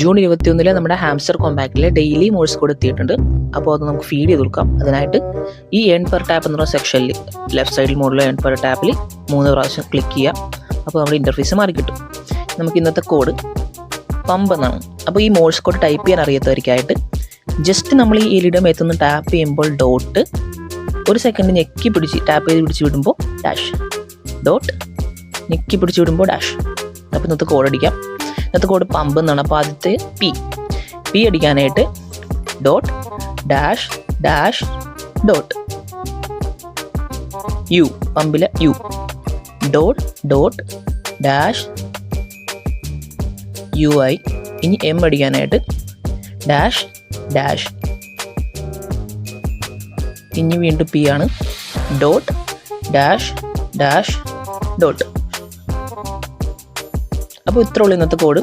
June 21 നമ്മുടെ hamster കോമ്പാക്റ്റിലെ daily Morse code എത്തിയിട്ടുണ്ട്. അപ്പോൾ അത് നമുക്ക് ഫീഡ് ചെയ്ത് കൊടുക്കാം. അതിനായിട്ട് ഈ ഏൺ പെർ ടാപ്പ് എന്നുള്ള സെക്ഷനിൽ ലെഫ്റ്റ് സൈഡിൽ മുകളിൽ ഏൺ പെർ ടാപ്പിൽ 3 പ്രാവശ്യം ക്ലിക്ക് ചെയ്യാം. അപ്പോൾ നമ്മുടെ ഇൻ്റർഫേസ് മാറി കിട്ടും. നമുക്ക് ഇന്നത്തെ കോഡ് പമ്പ് എന്നാണ്. അപ്പോൾ ഈ മോഴ്സ് കോഡ് ടൈപ്പ് ചെയ്യാൻ അറിയാത്തവർക്കായിട്ട് ജസ്റ്റ് നമ്മൾ ഈ എലിയുടെ മേത്തൊന്ന് ടാപ്പ് ചെയ്യുമ്പോൾ ഡോട്ട്, ഒരു സെക്കൻഡ് ഞെക്കി പിടിച്ച് ടാപ്പ് ചെയ്ത് പിടിച്ച് വിടുമ്പോൾ ഡാഷ്, ഡോട്ട് ഞെക്കി പിടിച്ച് വിടുമ്പോൾ ഡാഷ്. അപ്പോൾ ഇന്നത്തെ കോഡ് അടിക്കാം. ഇന്നത്തെ കോഡ് പമ്പ് എന്നാണ്. അപ്പോൾ ആദ്യത്തെ പി അടിക്കാനായിട്ട് dot dash dash dot U, പമ്പിലെ U, dot dot dash U I. ഇനി എം അടിക്കാനായിട്ട് ഡാഷ് ഡാഷ്, ഇനി വീണ്ടും പി ആണ്, ഡോട്ട് ഡാഷ് ഡാഷ് ഡോട്ട്. അപ്പോൾ ഇത്രയുള്ള ഇന്നത്തെ കോഡ്.